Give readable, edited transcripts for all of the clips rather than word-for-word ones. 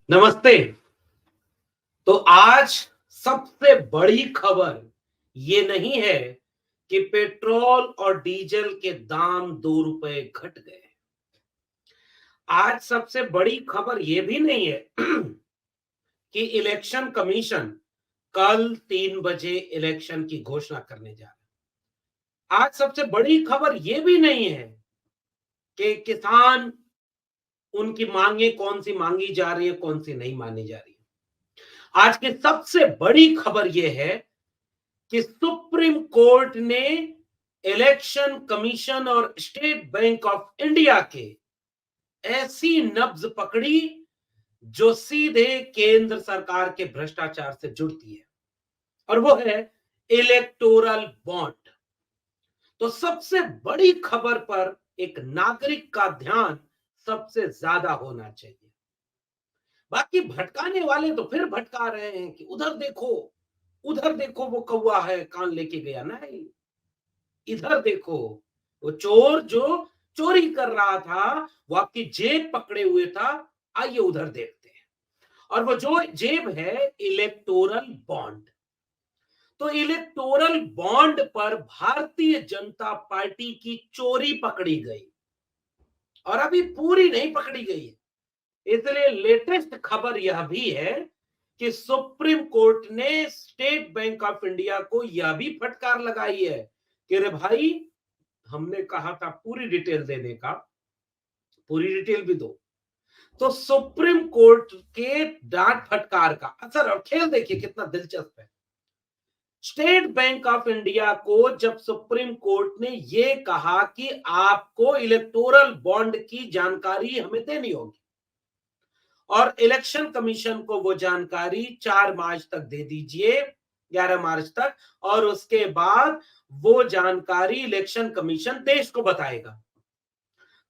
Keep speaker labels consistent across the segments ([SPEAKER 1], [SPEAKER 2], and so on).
[SPEAKER 1] नमस्ते। तो आज सबसे बड़ी खबर ये नहीं है कि पेट्रोल और डीजल के दाम 2 रुपए घट गए। आज सबसे बड़ी खबर ये भी नहीं है कि इलेक्शन कमीशन कल 3 बजे इलेक्शन की घोषणा करने जा रहा है। आज सबसे बड़ी खबर ये भी नहीं है कि किसान उनकी मांगे कौन सी मांगी जा रही है, कौन सी नहीं मानी जा रही है। आज की सबसे बड़ी खबर यह है कि सुप्रीम कोर्ट ने इलेक्शन कमीशन और स्टेट बैंक ऑफ इंडिया के ऐसी नब्ज पकड़ी जो सीधे केंद्र सरकार के भ्रष्टाचार से जुड़ती है, और वो है इलेक्टोरल बॉन्ड। तो सबसे बड़ी खबर पर एक नागरिक का ध्यान सबसे ज्यादा होना चाहिए। बाकी भटकाने वाले तो फिर भटका रहे हैं कि उधर देखो वो कौवा है कान लेके गया ना, इधर देखो वो चोर जो चोरी कर रहा था, वो आपकी जेब पकड़े हुए था। आइए उधर देखते हैं। और वो जो जेब है इलेक्टोरल बॉन्ड। तो इलेक्टोरल बॉन्ड पर भारतीय जनता पार्टी की चोरी पकड़ी गई, और अभी पूरी नहीं पकड़ी गई है। इसलिए लेटेस्ट खबर यह भी है कि सुप्रीम कोर्ट ने स्टेट बैंक ऑफ इंडिया को यह भी फटकार लगाई है कि रे भाई, हमने कहा था पूरी डिटेल देने का, पूरी डिटेल भी दो। तो सुप्रीम कोर्ट के डांट फटकार का असर और खेल देखिए कितना दिलचस्प है। स्टेट बैंक ऑफ इंडिया को जब सुप्रीम कोर्ट ने यह कहा कि आपको इलेक्टोरल बॉन्ड की जानकारी हमें देनी होगी, और इलेक्शन कमीशन को वो जानकारी 4 मार्च तक दे दीजिए, 11 मार्च तक, और उसके बाद वो जानकारी इलेक्शन कमीशन देश को बताएगा।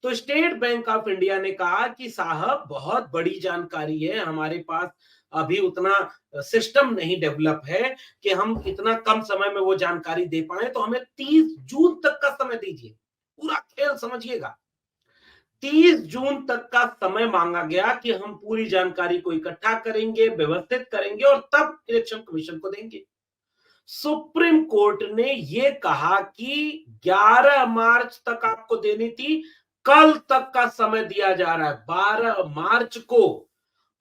[SPEAKER 1] तो स्टेट बैंक ऑफ इंडिया ने कहा कि साहब बहुत बड़ी जानकारी है, हमारे पास अभी उतना सिस्टम नहीं डेवलप है कि हम इतना कम समय में वो जानकारी दे पाए, तो हमें 30 जून तक का समय दीजिए। पूरा खेल समझिएगा। 30 जून तक का समय मांगा गया कि हम पूरी जानकारी को इकट्ठा करेंगे, व्यवस्थित करेंगे और तब इलेक्शन कमीशन को देंगे। सुप्रीम कोर्ट ने यह कहा कि 11 मार्च तक आपको देनी थी, कल तक का समय दिया जा रहा है। 12 मार्च को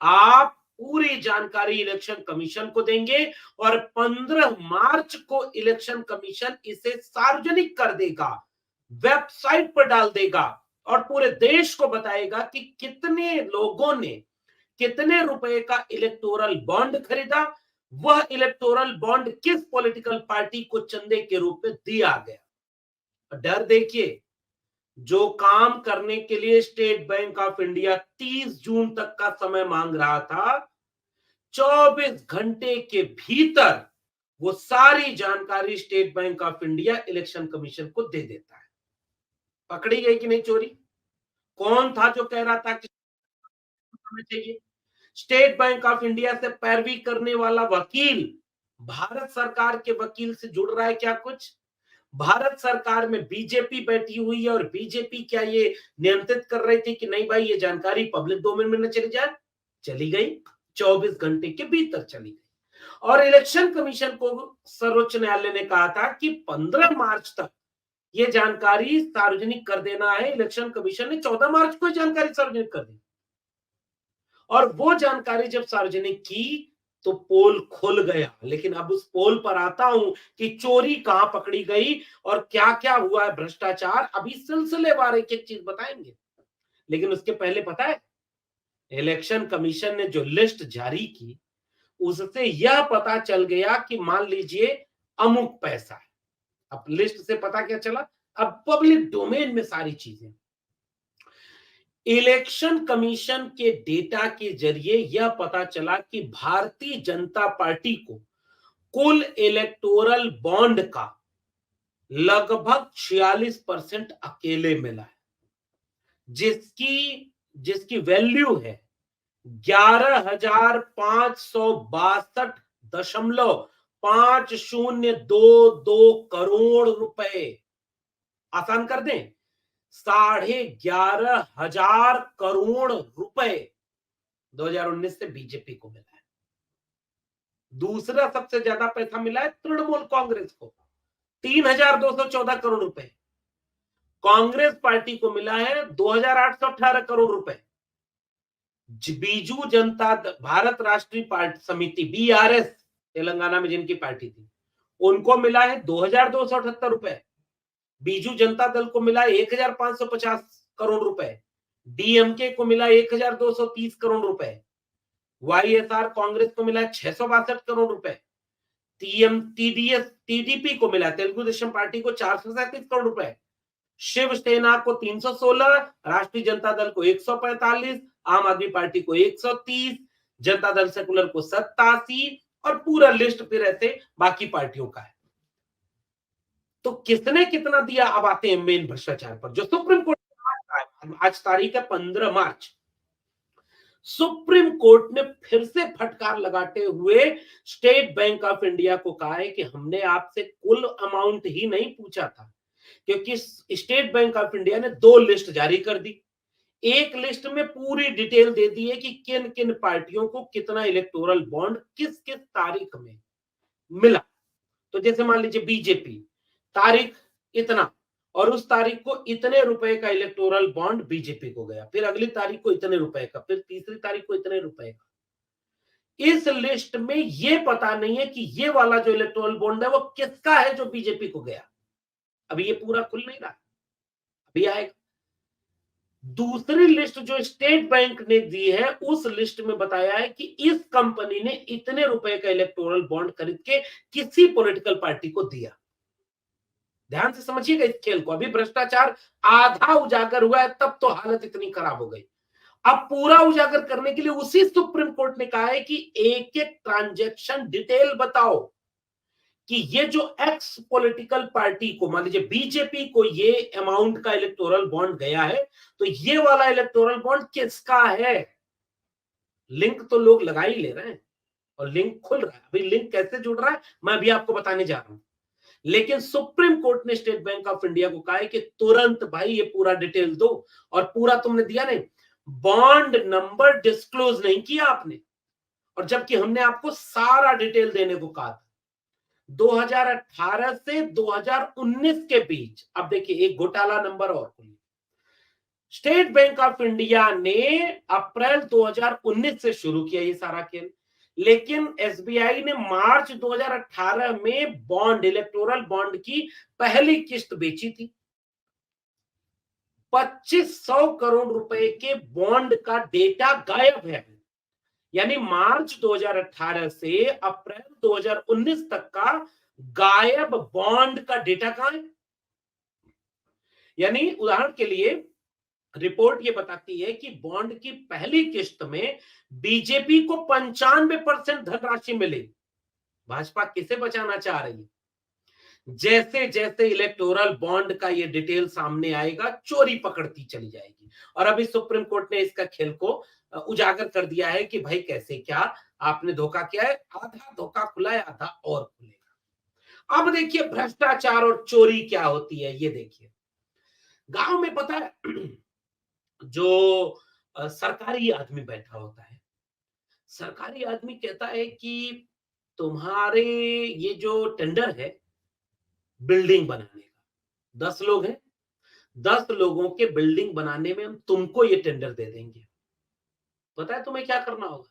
[SPEAKER 1] आप पूरी जानकारी इलेक्शन कमीशन को देंगे, और 15 मार्च को इलेक्शन कमीशन इसे सार्वजनिक कर देगा, वेबसाइट पर डाल देगा, और पूरे देश को बताएगा कि कितने लोगों ने कितने रुपए का इलेक्टोरल बॉन्ड खरीदा, वह इलेक्टोरल बॉन्ड किस पॉलिटिकल पार्टी को चंदे के रूप में दिया गया। डर देखिए, जो काम करने के लिए स्टेट बैंक ऑफ इंडिया 30 जून तक का समय मांग रहा था, 24 घंटे के भीतर वो सारी जानकारी state bank of India election commission को दे देता है। पकड़ी गई कि नहीं चोरी? कौन था जो कह रहा था कि हमें चाहिए? स्टेट बैंक ऑफ इंडिया से पैरवी करने वाला वकील भारत सरकार के वकील से जुड़ रहा है क्या कुछ? भारत सरकार में बीजेपी बैठी हुई है, और बीजेपी क्या ये नियंत्रित कर रही थी कि नहीं भाई ये जानकारी पब्लिक डोमेन में न चली जाए? चली गई, 24 घंटे के भीतर चली गई। और इलेक्शन कमीशन को सर्वोच्च न्यायालय ने कहा था कि 15 मार्च तक ये जानकारी सार्वजनिक कर देना है। इलेक्शन कमीशन ने 14 मार्च को जानकारी सार्वजनिक कर दी, और वो जानकारी जब सार्वजनिक की तो पोल खुल गया। लेकिन अब उस पोल पर आता हूं कि चोरी कहां पकड़ी गई और क्या क्या हुआ है भ्रष्टाचार, अभी सिलसिलेवार एक एक चीज बताएंगे। लेकिन उसके पहले पता है, इलेक्शन कमीशन ने जो लिस्ट जारी की, उससे यह पता चल गया कि मान लीजिए अमुक पैसा है। अब लिस्ट से पता क्या चला? अब पब्लिक डोमेन में सारी चीजें, इलेक्शन कमीशन के डेटा के जरिए यह पता चला कि भारतीय जनता पार्टी को कुल इलेक्टोरल बॉन्ड का लगभग 46% अकेले मिला है, जिसकी जिसकी वैल्यू है 11,562.5022 रुपए। आसान कर दें, 11,500 करोड़ रुपए 2019 से बीजेपी को मिला है। दूसरा सबसे ज्यादा पैसा मिला है तृणमूल कांग्रेस को, 3,214 करोड़ रुपए। कांग्रेस पार्टी को मिला है 2,818 करोड़ रुपए। बीजू जनता भारत राष्ट्रीय पार्टी समिति बीआरएस, तेलंगाना में जिनकी पार्टी थी, उनको मिला है 2,278 रुपए। बीजू जनता दल को मिला 1,550 करोड़ रुपए। डीएमके को मिला 1,230 करोड़ रुपए। वाईएसआर कांग्रेस को मिला 662 करोड़ रुपए। टीडीपी को मिला, तेलुगु देशम पार्टी को 437 करोड़ रुपए। शिवसेना को 316, राष्ट्रीय जनता दल को 145, आम आदमी पार्टी को 130, जनता दल सेकुलर को 87 और पूरा लिस्ट फिर ऐसे बाकी पार्टियों का है। तो किसने कितना दिया? अब आते हैं मेन भ्रष्टाचार पर, जो सुप्रीम कोर्ट ने आज तारीख है 15 मार्च, सुप्रीम कोर्ट ने फिर से फटकार लगाते हुए स्टेट बैंक ऑफ इंडिया को कहा है कि हमने आपसे कुल अमाउंट ही नहीं पूछा था, क्योंकि स्टेट बैंक ऑफ इंडिया ने 2 लिस्ट जारी कर दी। एक लिस्ट में पूरी डिटेल दे दी है कि किन किन पार्टियों को कितना इलेक्टोरल बॉन्ड किस किस तारीख में मिला। तो जैसे मान लीजिए बीजेपी, तारीख इतना और उस तारीख को इतने रुपए का इलेक्टोरल बॉन्ड बीजेपी को गया, फिर अगली तारीख को इतने रुपए का, फिर तीसरी तारीख को इतने रुपए का। इस लिस्ट में ये पता नहीं है कि ये वाला जो इलेक्टोरल बॉन्ड है वो किसका है जो बीजेपी को गया। अभी ये पूरा खुल नहीं रहा, अभी आएगा। दूसरी लिस्ट जो स्टेट बैंक ने दी है, उस लिस्ट में बताया है कि इस कंपनी ने इतने रुपए का इलेक्टोरल बॉन्ड खरीद के किसी पॉलिटिकल पार्टी को दिया। ध्यान से समझिएगा इस खेल को। अभी भ्रष्टाचार आधा उजागर हुआ है, तब तो हालत इतनी खराब हो गई। अब पूरा उजागर करने के लिए उसी सुप्रीम कोर्ट ने कहा है कि एक एक ट्रांजैक्शन डिटेल बताओ कि ये जो एक्स पॉलिटिकल पार्टी को, मान लीजिए बीजेपी को ये अमाउंट का इलेक्टोरल बॉन्ड गया है, तो ये वाला इलेक्टोरल बॉन्ड किसका है। लिंक तो लोग लगा ही ले रहे हैं और लिंक खुल रहा है। अभी लिंक कैसे जुड़ रहा है मैं अभी आपको बताने जा रहा हूं। लेकिन सुप्रीम कोर्ट ने स्टेट बैंक ऑफ इंडिया को कहा है कि तुरंत भाई ये पूरा डिटेल दो, और पूरा तुमने दिया नहीं, बॉन्ड नंबर डिस्क्लोज नहीं किया आपने, और जबकि हमने आपको सारा डिटेल देने को कहा था। 2018 से 2019 के बीच, अब देखिए एक घोटाला नंबर और खुली। स्टेट बैंक ऑफ इंडिया ने अप्रैल 2019 से शुरू किया ये सारा खेल, लेकिन एसबीआई ने मार्च 2018 में बॉन्ड, इलेक्टोरल बॉन्ड की पहली किस्त बेची थी। 2500 करोड़ रुपए के बॉन्ड का डेटा गायब है। यानी मार्च 2018 से अप्रैल 2019 तक का गायब बॉन्ड का डेटा कहां है। यानी उदाहरण के लिए रिपोर्ट ये बताती है कि बॉन्ड की पहली किस्त में बीजेपी को 95% धनराशि मिली। भाजपा किसे बचाना चाह रही है? जैसे जैसे इलेक्टोरल बॉन्ड का ये डिटेल सामने आएगा, चोरी पकड़ती चली जाएगी। और अभी सुप्रीम कोर्ट ने इसका खेल को उजागर कर दिया है कि भाई कैसे क्या आपने धोखा किया है। आधा धोखा खुला है, आधा और खुलेगा। अब देखिए भ्रष्टाचार और चोरी क्या होती है, ये देखिए। गांव में पता है जो सरकारी आदमी बैठा होता है, सरकारी आदमी कहता है कि तुम्हारे ये जो टेंडर है बिल्डिंग बनाने का, 10 लोग हैं, 10 लोगों के बिल्डिंग बनाने में हम तुमको ये टेंडर दे देंगे। पता है तुम्हें क्या करना होगा?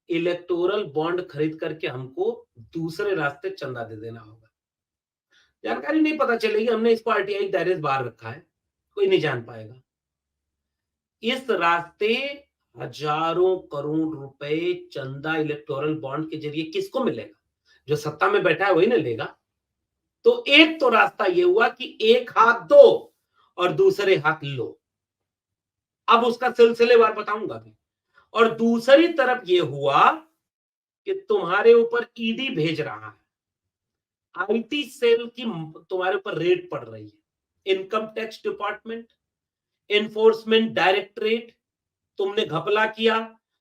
[SPEAKER 1] इलेक्टोरल बॉन्ड खरीद करके हमको दूसरे रास्ते चंदा दे देना होगा। जानकारी नहीं पता चलेगी, हमने इसको आरटीआई दायरे से बाहर रखा है, कोई नहीं जान पाएगा। इस रास्ते हजारों करोड़ रुपए चंदा इलेक्टोरल बॉन्ड के जरिए किसको मिलेगा? जो सत्ता में बैठा है वही ना लेगा। तो एक तो रास्ता ये हुआ कि एक हाथ दो और दूसरे हाथ लो। अब उसका सिलसिलेवार बताऊंगा भी। और दूसरी तरफ ये हुआ कि तुम्हारे ऊपर ईडी भेज रहा है, आईटी सेल की तुम्हारे ऊपर रेड पड़ रही है, income tax department, enforcement directorate, तुमने घपला किया,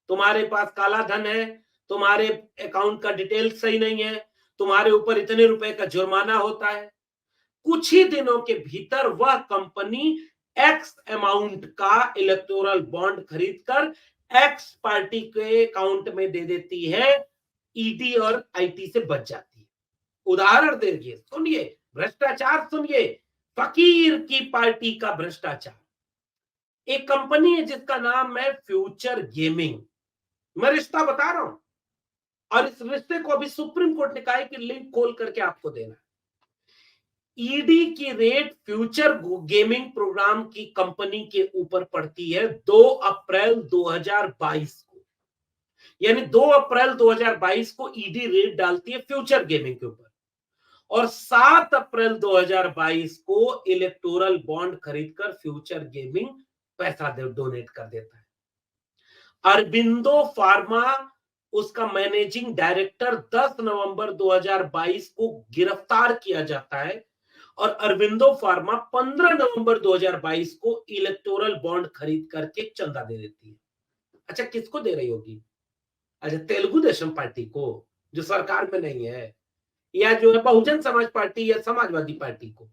[SPEAKER 1] तुम्हारे पास काला धन है, तुम्हारे अकाउंट का डिटेल सही नहीं है, तुम्हारे ऊपर इतने रुपए का जुर्माना होता है। कुछ ही दिनों के भीतर वह कंपनी एक्स अमाउंट का इलेक्टोरल बॉन्ड खरीदकर एक्स पार्टी के अकाउंट में दे देती है, ईडी और आईटी से बच जाती है। उदाहरण देखिए, सुनिए, भ्रष्टाचार सुनिए, फकीर की पार्टी का भ्रष्टाचार। एक कंपनी है जिसका नाम है फ्यूचर गेमिंग। मैं रिश्ता बता रहा हूं, और इस रिश्ते को अभी सुप्रीम कोर्ट ने कहा है कि लिंक खोल करके आपको देना। ईडी की रेट फ्यूचर गेमिंग प्रोग्राम की कंपनी के ऊपर पड़ती है 2 अप्रैल 2022 को। यानी 2 अप्रैल 2022 को ईडी रेट डालती है फ्यूचर गेमिंग के ऊपर, और 7 अप्रैल 2022 को इलेक्टोरल बॉन्ड खरीदकर फ्यूचर गेमिंग पैसा डोनेट कर देता है। अरबिंदो फार्मा, उसका मैनेजिंग डायरेक्टर 10 नवंबर 2022 को गिरफ्तार किया जाता है, और अरबिंदो फार्मा 15 नवंबर 2022 को इलेक्टोरल बॉन्ड खरीद करके चंदा दे देती है। अच्छा, किसको दे रही होगी? अच्छा, तेलुगु देशम पार्टी को, जो सरकार में नहीं है, या जो है बहुजन समाज पार्टी या समाजवादी पार्टी को?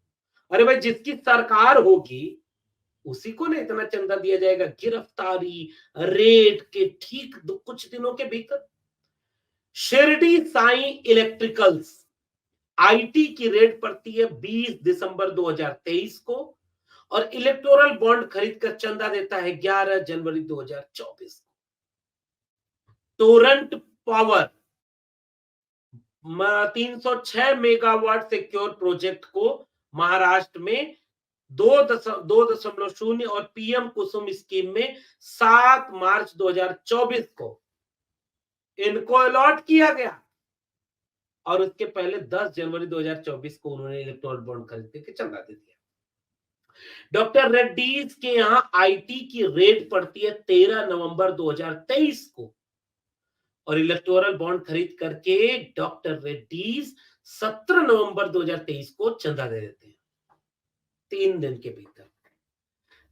[SPEAKER 1] अरे भाई, जिसकी सरकार होगी उसी को ना इतना चंदा दिया जाएगा गिरफ्तारी रेट के ठीक कुछ दिनों के भीतर। शिरडी साई इलेक्ट्रिकल्स, आईटी की रेट पड़ती है 20 दिसंबर 2023 को, और इलेक्टोरल बॉन्ड खरीदकर चंदा देता है 11 जनवरी 2024 को। Torrent power 306 megawatt secure project को महाराष्ट्र में 2.0 और पीएम कुसुम स्कीम में 7 मार्च 2024 को इनको अलॉट किया गया, और उसके पहले 10 जनवरी 2024 को उन्होंने इलेक्टोरल बॉन्ड खरीद के चंदा दे दिया। डॉक्टर रेड्डीज के यहां आईटी की रेट पड़ती है 13 नवंबर 2023 को, और इलेक्टोरल बॉन्ड खरीद करके डॉक्टर रेड्डीज 17 नवंबर 2023 को चंदा दे देते हैं, 3 दिन के भीतर।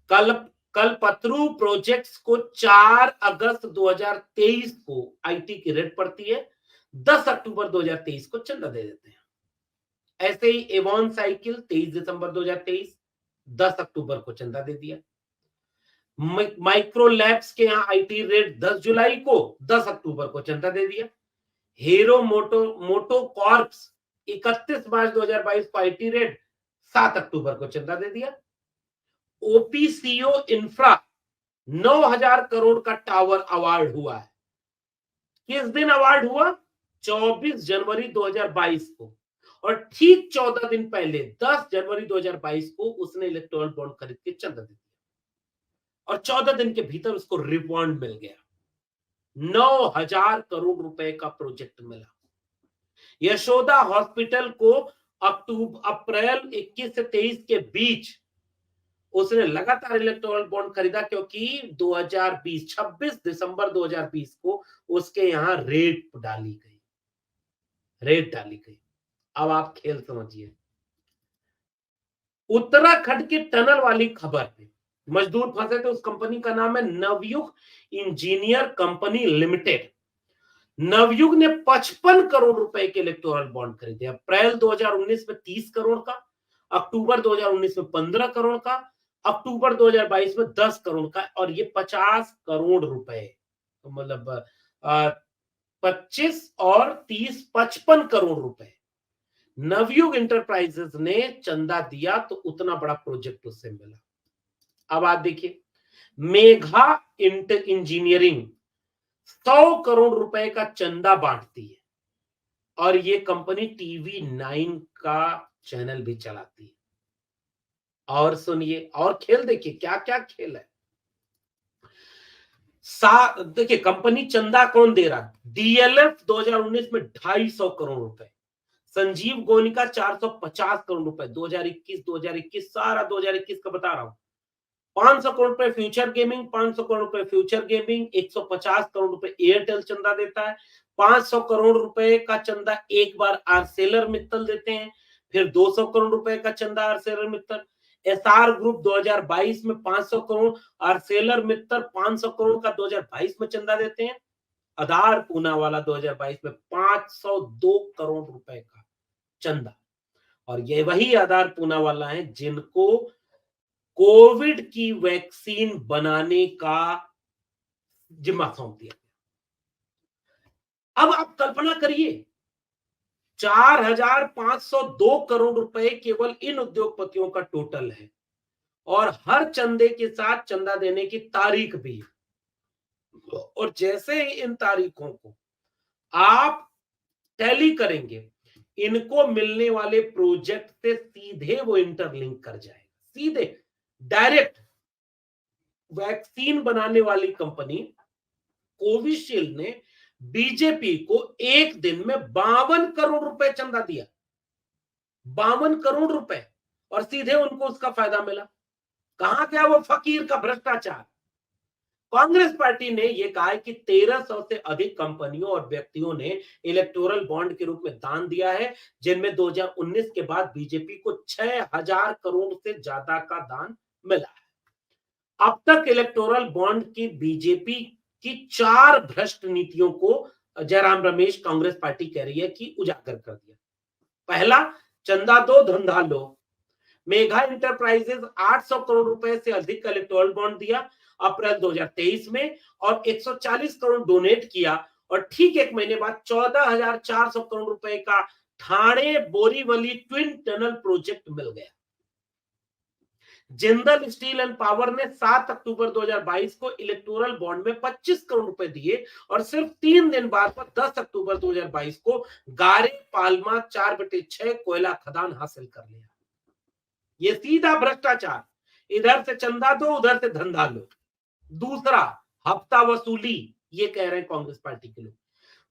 [SPEAKER 1] कल कलपत्रु प्रोजेक्ट्स को 4 अगस्त 2023 को आईटी की रेट पड़ती है, 10 अक्टूबर 2023 को चंदा दे देते हैं। ऐसे ही एवॉन साइकिल 23 दिसंबर 2023, 10 अक्टूबर को चंदा दे दिया। माइक्रोलैब्स के यहां आईटी रेट 10 जुलाई को, 10 अक्टूबर को चंदा दे दिया। हीरो मोटो कॉर्प्स 31 मार्च 2022 को आईटी रेट 7 अक्टूबर को चंदा दे दिया। ओपीसीओ इंफ्रा 9,000 करोड़ का टावर अवार्ड हुआ है। किस दिन अवार्ड हुआ? 24 जनवरी 2022 को, और ठीक 14 दिन पहले 10 जनवरी 2022 को उसने इलेक्टोरल बॉन्ड खरीद के चंदा दे दिया, और 14 दिन के भीतर उसको रिवॉर्ड मिल गया। 9,000 करोड़ रुपए का प्रोजेक्ट मिला। यशोदा हॉस्पिटल को अप्रैल 21 से 23 के बीच उसने लगातार इलेक्टोरल बॉन्ड खरीदा, क्योंकि 26 दिसंबर 2020 को उसके यहां रेट डाली गई। अब आप खेल समझिए। उत्तराखंड के टनल वाली खबर पे मजदूर फंसे थे, उस कंपनी का नाम है Navyug engineer company limited. Navyug ने 55 करोड़ रुपए के इलेक्टोरल बॉन्ड खरीदे। अप्रैल 2019 में 30 करोड़ का, अक्टूबर 2019 में 15 करोड़ का, अक्टूबर 2022 में 10 करोड़ का, और ये 50 करोड़ रुपए, तो मतलब 25 और 30 55 करोड़ रुपए नवयुग इंटरप्राइजेस ने चंदा दिया, तो उतना बड़ा प्रोजेक्ट उससे मिला। अब आप देखिए, मेघा इंजीनियरिंग 100 करोड़ रुपए का चंदा बांटती है, और ये कंपनी टीवी 9 का चैनल भी चलाती है। और सुनिए, और खेल देखिए, क्या क्या खेल है। देखिए, कंपनी चंदा कौन दे रहा? डीएलएफ 2019 में 250 करोड़ रुपए, संजीव गोयनका 450 करोड़ रुपए, 2021 सारा 2021 का बता रहा हूं। 500 करोड़ रुपए फ्यूचर गेमिंग, 500 करोड़ रुपए फ्यूचर गेमिंग, 150 करोड़ रुपए एयरटेल चंदा देता है, 500 करोड़ रुपए का चंदा एक बार आर्सेलर मित्तल देते हैं, फिर 200 करोड़ रुपए का चंदा आर्सेलर मित्तल। एसआर ग्रुप 2022 में 500 करोड़, आर्सेलर मित्तल 500 करोड़ का 2022 में चंदा देते हैं। आधार पूनावाला 2022 में 502 करोड़ रुपए का चंदा, और ये वही आधार पूनावाला है जिनको कोविड की वैक्सीन बनाने का जिम्मा सौंप दिया। अब आप कल्पना करिए, 4,502 करोड़ रुपए केवल इन उद्योगपतियों का टोटल है, और हर चंदे के साथ चंदा देने की तारीख भी है। और जैसे ही इन तारीखों को आप टैली करेंगे, इनको मिलने वाले प्रोजेक्ट से सीधे वो इंटरलिंक कर जाएगा, सीधे डायरेक्ट। वैक्सीन बनाने वाली कंपनी कोविशील्ड ने बीजेपी को एक दिन में 52 करोड़ रुपए चंदा दिया, 52 करोड़ रुपए, और सीधे उनको उसका फायदा मिला। कहां गया वो फकीर का भ्रष्टाचार? कांग्रेस पार्टी ने यह कहा है कि 1300 से अधिक कंपनियों और व्यक्तियों ने इलेक्टोरल बॉन्ड के रूप में दान दिया है, जिनमें 2019 के बाद बीजेपी को 6,000 करोड़ से ज्यादा का दान मिला है। अब तक इलेक्टोरल बॉन्ड की बीजेपी की 4 भ्रष्ट नीतियों को जयराम रमेश कांग्रेस पार्टी कह रही है कि उजागर कर दिया। पहला, चंदा दो धंधा लो। मेघा इंटरप्राइजेज 800 करोड़ रुपए से अधिक का इलेक्टोरल बॉन्ड दिया अप्रैल 2023 में, और 140 करोड़ डोनेट किया, और ठीक एक महीने बाद 14,400 करोड़ रुपए का Thane Borivali twin tunnel project मिल गया। जिंदल स्टील एंड पावर ने 7 अक्टूबर 2022 को इलेक्टोरल बॉन्ड में 25 करोड़ रुपए दिए, और सिर्फ 3 दिन बाद 10 अक्टूबर 2022 को गारे पालमा 4/6 कोयला खदान हासिल कर लिया। ये सीधा भ्रष्टाचार, इधर से चंदा दो, उधर से धंधा लो। दूसरा, हफ्ता वसूली, ये कह रहे हैं कांग्रेस पार्टी के लोग।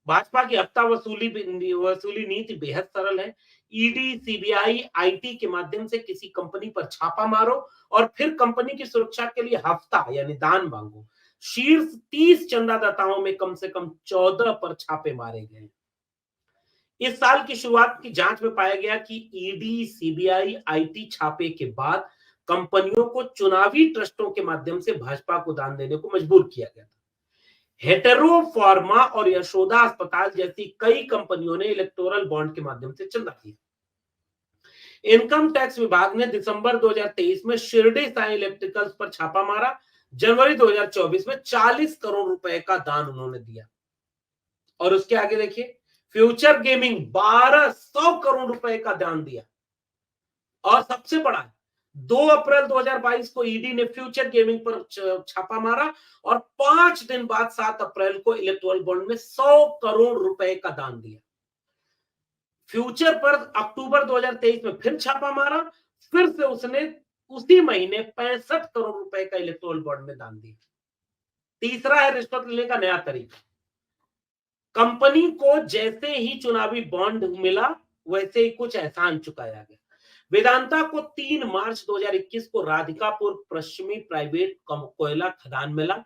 [SPEAKER 1] भाजपा की हफ्ता वसूली नीति बेहद सरल है। ईडी, सीबीआई, आईटी के माध्यम से किसी कंपनी पर छापा मारो, और फिर कंपनी की सुरक्षा के लिए हफ्ता यानी दान मांगो। शीर्ष 30 चंदादाताओं में कम से कम 14 पर छापे मारे गए। इस साल की शुरुआत की जांच में पाया गया कि ईडी, सीबीआई, आईटी छापे के बाद कंपनियों को चुनावी ट्रस्टों के माध्यम से भाजपा को दान देने को मजबूर किया गया था। हेटेरो फार्मा और यशोदा अस्पताल जैसी कई कंपनियों ने इलेक्टोरल बॉन्ड के माध्यम से चंदा दिया। इनकम टैक्स विभाग ने दिसंबर 2023 में शिरडी साई इलेक्ट्रिकल्स पर छापा मारा। जनवरी 2024 में 40 करोड़ रुपए का दान उन्होंने दिया। और उसके आगे देखिए, फ्यूचर गेमिंग 1200 करोड़ रुपए का दान दिया। और सबसे बड़ा, 2 अप्रैल 2022 को ईडी ने फ्यूचर गेमिंग पर छापा मारा, और 5 दिन बाद 7 अप्रैल को इलेक्टोरल बॉन्ड में 100 करोड़ रुपए का दान दिया। फ्यूचर पर अक्टूबर 2023 में फिर छापा मारा, फिर से उसने उसी महीने 65 करोड़ रुपए का इलेक्टोरल बॉन्ड में दान दिया। तीसरा है रिश्वत लेने का नया तरीका। कंपनी को जैसे ही चुनावी बॉन्ड मिला, वैसे ही कुछ एहसान चुकाया गया। वेदांता को 3 मार्च 2021 को राधिकापुर पश्चिमी प्राइवेट कोयला खदान मिला,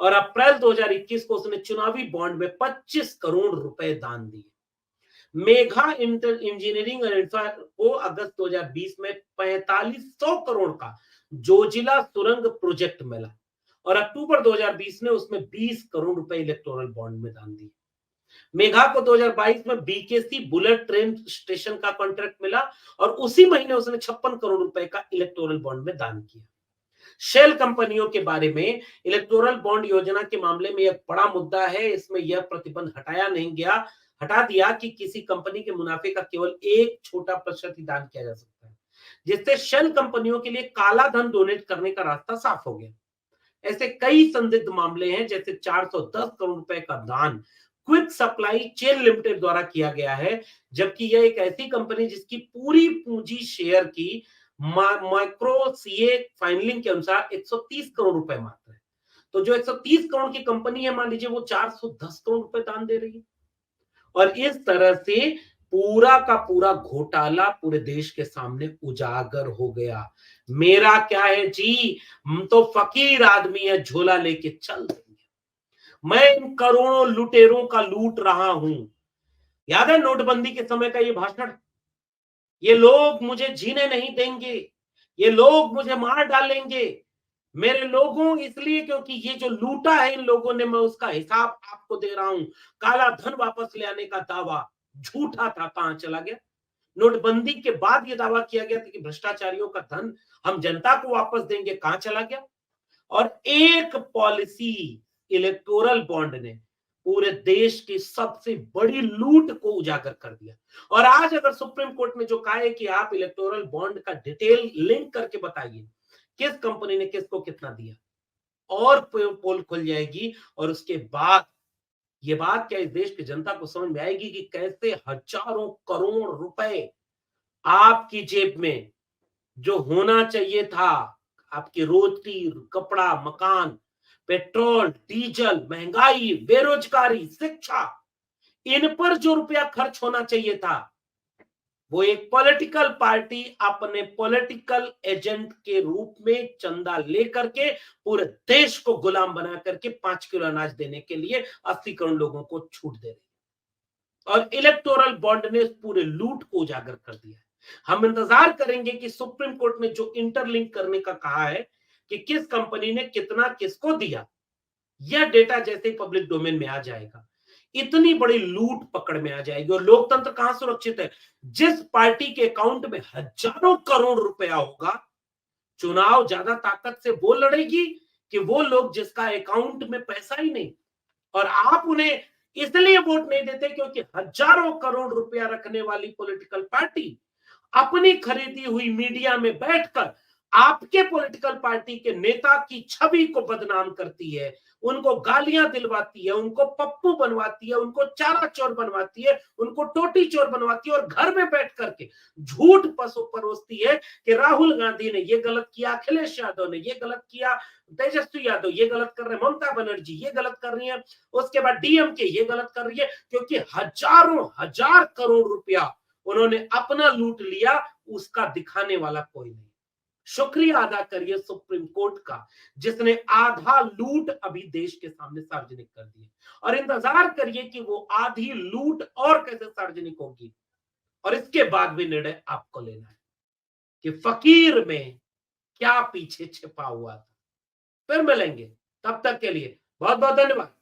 [SPEAKER 1] और अप्रैल 2021 को उसने चुनावी बॉन्ड में 25 करोड़ रुपए दान दिए। मेघा इंजीनियरिंग और इंफ्रा को अगस्त 2020 में 4500 करोड़ का जोजिला सुरंग प्रोजेक्ट मिला, और अक्टूबर 2020 में उसमें 20 करोड़ रुपए इलेक्टोरल बॉन्ड में दान दिए। मेघा को 2022 में बीकेसी बुलेट ट्रेन स्टेशन का कॉन्ट्रैक्ट मिला, और उसी महीने उसने 56 करोड़ रुपए का इलेक्टोरल बॉन्ड में दान किया। शेल कंपनियों के बारे में इलेक्टोरल बॉन्ड योजना के मामले में एक बड़ा मुद्दा है। इसमें यह प्रतिबंध हटा दिया कि किसी कंपनी के मुनाफे का केवल एक छोटा प्रतिशत ही दान किया जा सकता है, जिससे शेल कंपनियों के लिए काला धन डोनेट करने का रास्ता साफ हो गया। ऐसे कई संदिग्ध मामले हैं, जैसे 410 करोड़ रुपए का दान क्विक सप्लाई चेन लिमिटेड द्वारा किया गया है, जबकि यह एक ऐसी कंपनी जिसकी पूरी पूंजी शेयर की माइक्रो सीए फाइनलिंग के अनुसार 130 करोड़ रुपए मात्र है। तो जो 130 करोड़ की कंपनी है, मान लीजिए वो 410 करोड़ रुपए दान दे रही है। और इस तरह से पूरा का पूरा घोटाला पूरे देश के सामने उजागर हो गया। मेरा क्या है जी, हम तो फकीर आदमी है, झोला लेके चल देंगे। मैं इन करोड़ों लुटेरों का लूट रहा हूं। याद है नोटबंदी के समय का ये भाषण? ये लोग मुझे जीने नहीं देंगे, ये लोग मुझे मार डालेंगे, मेरे लोगों, इसलिए क्योंकि ये जो लूटा है इन लोगों ने, मैं उसका हिसाब आपको दे रहा हूं। काला धन वापस ले आने का दावा झूठा था, कहां चला गया? नोटबंदी के बाद ये दावा किया गया था कि भ्रष्टाचारियों का धन हम जनता को वापस देंगे, कहां चला गया? और एक पॉलिसी इलेक्टोरल बॉन्ड ने पूरे देश की सबसे बड़ी लूट को उजागर कर दिया। और आज अगर सुप्रीम कोर्ट ने जो कहा है कि आप इलेक्टोरल बॉन्ड का डिटेल लिंक करके बताइए किस कंपनी ने किसको कितना दिया, और पोल खुल जाएगी। और उसके बाद ये बात क्या इस देश की जनता को समझ में आएगी कि कैसे हजारों करोड़ रुपए आपकी जेब में जो होना चाहिए था, आपकी रोटी, कपड़ा, मकान, पेट्रोल, डीजल, महंगाई, बेरोजगारी, शिक्षा, इन पर जो रुपया खर्च होना चाहिए था, वो एक पॉलिटिकल पार्टी अपने पॉलिटिकल एजेंट के रूप में चंदा लेकर के पूरे देश को गुलाम बना करके 5 किलो अनाज देने के लिए 80 करोड़ लोगों को छूट दे रही है। और इलेक्टोरल बॉन्ड ने इस पूरे लूट को उजागर कर दिया है। हम इंतजार करेंगे कि सुप्रीम कोर्ट ने जो इंटरलिंक करने का कहा है कि किस कंपनी ने कितना किसको दिया, यह डेटा जैसे ही पब्लिक डोमेन में आ जाएगा, इतनी बड़ी लूट पकड़ में आ जाएगी। और लोकतंत्र कहां सुरक्षित है? जिस पार्टी के अकाउंट में हजारों करोड़ रुपया होगा, चुनाव ज्यादा ताकत से वो लड़ेगी कि वो लोग जिसका अकाउंट में पैसा ही नहीं। और आप उन्हें इसलिए वोट नहीं देते क्योंकि हजारों करोड़ रुपया रखने वाली पॉलिटिकल पार्टी अपनी खरीदी हुई मीडिया में बैठकर आपके पॉलिटिकल पार्टी के नेता की छवि को बदनाम करती है, उनको गालियां दिलवाती है, उनको पप्पू बनवाती है, उनको चारा चोर बनवाती है, उनको टोटी चोर बनवाती है, और घर में बैठ करके झूठ परोसती है कि राहुल गांधी ने ये गलत किया, अखिलेश यादव ने ये गलत किया, तेजस्वी यादव ये गलत कर रहे हैं, ममता बनर्जी ये गलत कर रही है, उसके बाद डीएमके ये गलत कर रही है, क्योंकि हजारों हजार करोड़ रुपया उन्होंने अपना लूट लिया, उसका दिखाने वाला कोई नहीं। शुक्रिया अदा करिए सुप्रीम कोर्ट का, जिसने आधा लूट अभी देश के सामने सार्वजनिक कर दी। और इंतजार करिए कि वो आधी लूट और कैसे सार्वजनिक होगी, और इसके बाद भी निर्णय आपको लेना है कि फकीर में क्या पीछे छिपा हुआ था। फिर मिलेंगे, तब तक के लिए बहुत बहुत धन्यवाद।